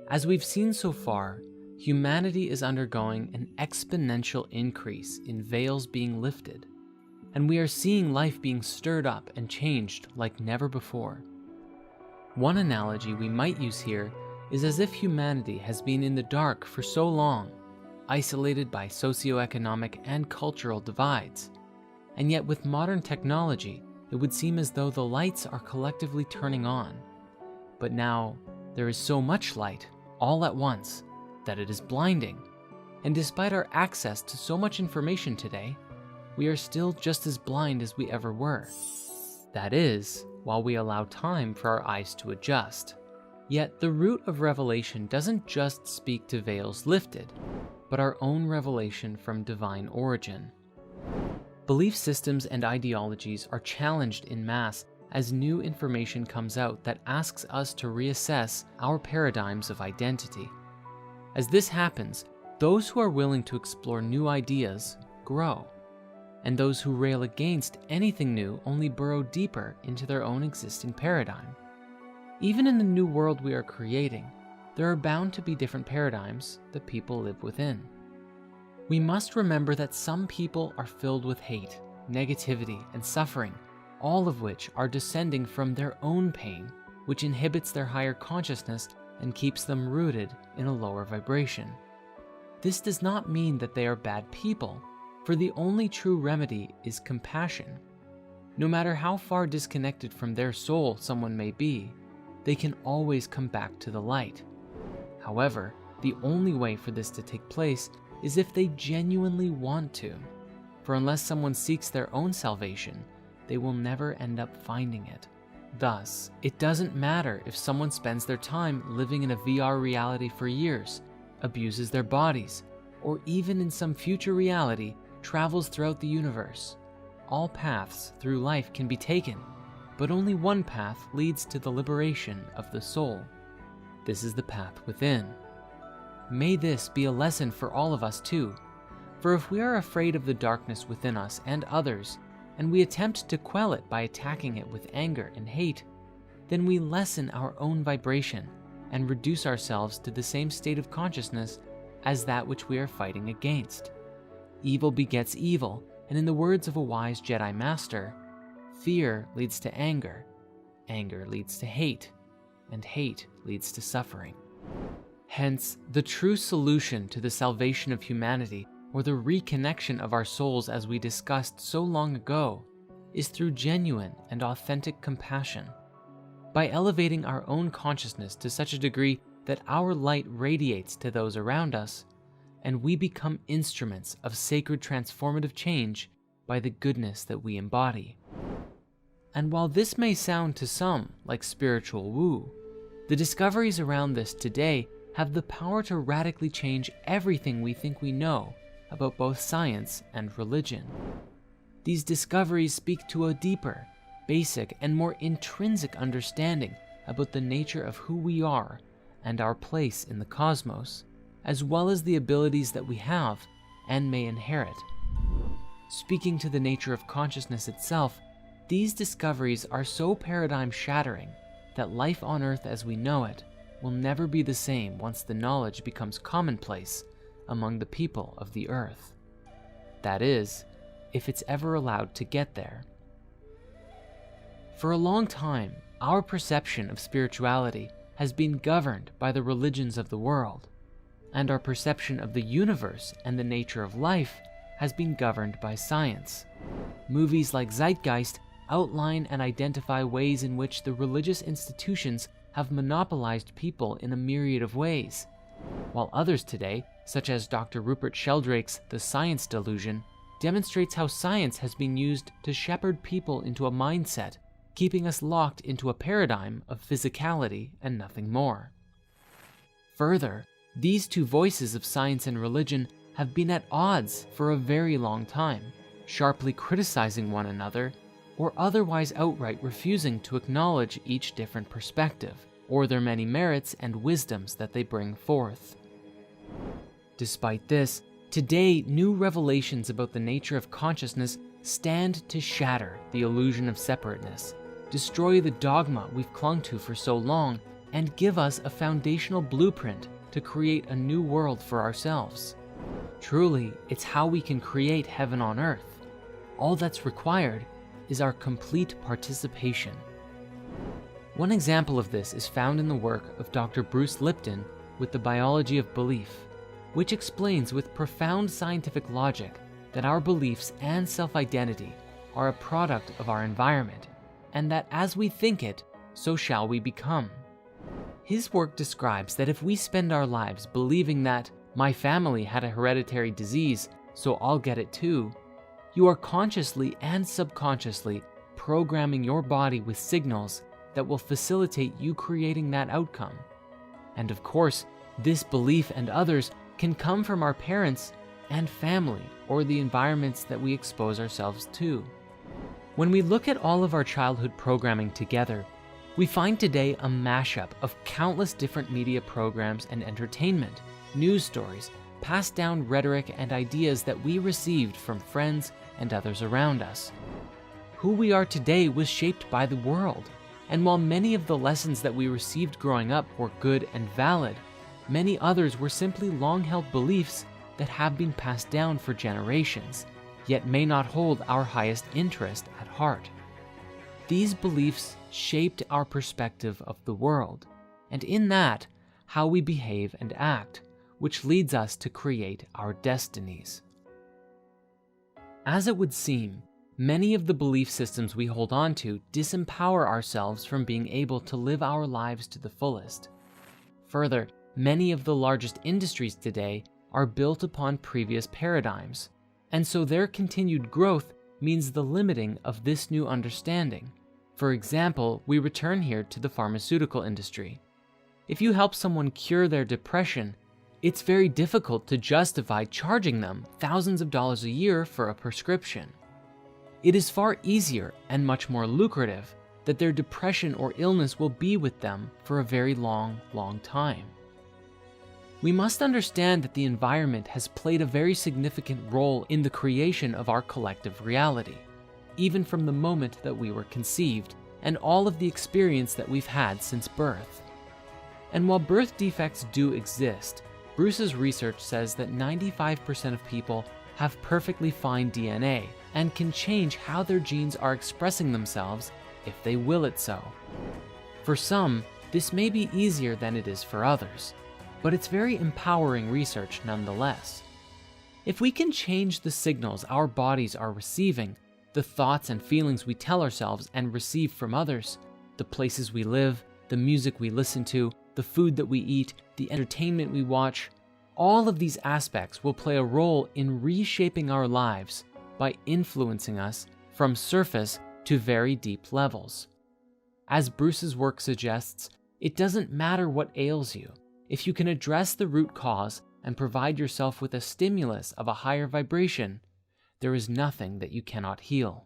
As we've seen so far, humanity is undergoing an exponential increase in veils being lifted, and we are seeing life being stirred up and changed like never before. One analogy we might use here is as if humanity has been in the dark for so long, isolated by socioeconomic and cultural divides, and yet with modern technology, it would seem as though the lights are collectively turning on. But now, there is so much light, all at once, that it is blinding. And despite our access to so much information today, we are still just as blind as we ever were. That is, while we allow time for our eyes to adjust. Yet the root of revelation doesn't just speak to veils lifted, but our own revelation from divine origin. Belief systems and ideologies are challenged in mass as new information comes out that asks us to reassess our paradigms of identity. As this happens, those who are willing to explore new ideas grow, and those who rail against anything new only burrow deeper into their own existing paradigm. Even in the new world we are creating, there are bound to be different paradigms that people live within. We must remember that some people are filled with hate, negativity, and suffering, all of which are descending from their own pain, which inhibits their higher consciousness and keeps them rooted in a lower vibration. This does not mean that they are bad people, for the only true remedy is compassion. No matter how far disconnected from their soul someone may be, they can always come back to the light. However, the only way for this to take place is if they genuinely want to, for unless someone seeks their own salvation, they will never end up finding it. Thus, it doesn't matter if someone spends their time living in a VR reality for years, abuses their bodies, or even in some future reality travels throughout the universe. All paths through life can be taken, but only one path leads to the liberation of the soul. This is the path within. May this be a lesson for all of us too, for if we are afraid of the darkness within us and others, and we attempt to quell it by attacking it with anger and hate, then we lessen our own vibration and reduce ourselves to the same state of consciousness as that which we are fighting against. Evil begets evil, and in the words of a wise Jedi Master, fear leads to anger, anger leads to hate, and hate leads to suffering. Hence, the true solution to the salvation of humanity, or the reconnection of our souls as we discussed so long ago, is through genuine and authentic compassion. By elevating our own consciousness to such a degree that our light radiates to those around us, and we become instruments of sacred transformative change by the goodness that we embody. And while this may sound to some like spiritual woo, the discoveries around this today have the power to radically change everything we think we know about both science and religion. These discoveries speak to a deeper, basic, and more intrinsic understanding about the nature of who we are and our place in the cosmos, as well as the abilities that we have and may inherit. Speaking to the nature of consciousness itself, these discoveries are so paradigm-shattering that life on Earth as we know it will never be the same once the knowledge becomes commonplace among the people of the Earth. That is, if it's ever allowed to get there. For a long time, our perception of spirituality has been governed by the religions of the world, and our perception of the universe and the nature of life has been governed by science. Movies like Zeitgeist outline and identify ways in which the religious institutions have monopolized people in a myriad of ways, while others today, such as Dr. Rupert Sheldrake's The Science Delusion, demonstrates how science has been used to shepherd people into a mindset, keeping us locked into a paradigm of physicality and nothing more. Further, these two voices of science and religion have been at odds for a very long time, sharply criticizing one another, or otherwise outright refusing to acknowledge each different perspective, or their many merits and wisdoms that they bring forth. Despite this, today new revelations about the nature of consciousness stand to shatter the illusion of separateness, destroy the dogma we've clung to for so long, and give us a foundational blueprint to create a new world for ourselves. Truly, it's how we can create heaven on earth. All that's required is our complete participation. One example of this is found in the work of Dr. Bruce Lipton with The Biology of Belief, which explains with profound scientific logic that our beliefs and self-identity are a product of our environment, and that as we think it, so shall we become. His work describes that if we spend our lives believing that my family had a hereditary disease, so I'll get it too, you are consciously and subconsciously programming your body with signals that will facilitate you creating that outcome. And of course, this belief and others can come from our parents and family or the environments that we expose ourselves to. When we look at all of our childhood programming together, we find today a mashup of countless different media programs and entertainment, news stories, passed down rhetoric and ideas that we received from friends and others around us. Who we are today was shaped by the world, and while many of the lessons that we received growing up were good and valid, many others were simply long-held beliefs that have been passed down for generations, yet may not hold our highest interest at heart. These beliefs shaped our perspective of the world, and in that, how we behave and act, which leads us to create our destinies. As it would seem, many of the belief systems we hold on to disempower ourselves from being able to live our lives to the fullest. Further, many of the largest industries today are built upon previous paradigms, and so their continued growth means the limiting of this new understanding. For example, we return here to the pharmaceutical industry. If you help someone cure their depression, it's very difficult to justify charging them thousands of dollars a year for a prescription. It is far easier and much more lucrative that their depression or illness will be with them for a very long time. We must understand that the environment has played a very significant role in the creation of our collective reality, even from the moment that we were conceived and all of the experience that we've had since birth. And while birth defects do exist, Bruce's research says that 95% of people have perfectly fine DNA and can change how their genes are expressing themselves if they will it so. For some, this may be easier than it is for others, but it's very empowering research nonetheless. If we can change the signals our bodies are receiving, the thoughts and feelings we tell ourselves and receive from others, the places we live, the music we listen to, the food that we eat, the entertainment we watch, all of these aspects will play a role in reshaping our lives by influencing us from surface to very deep levels. As Bruce's work suggests, it doesn't matter what ails you. If you can address the root cause and provide yourself with a stimulus of a higher vibration, there is nothing that you cannot heal.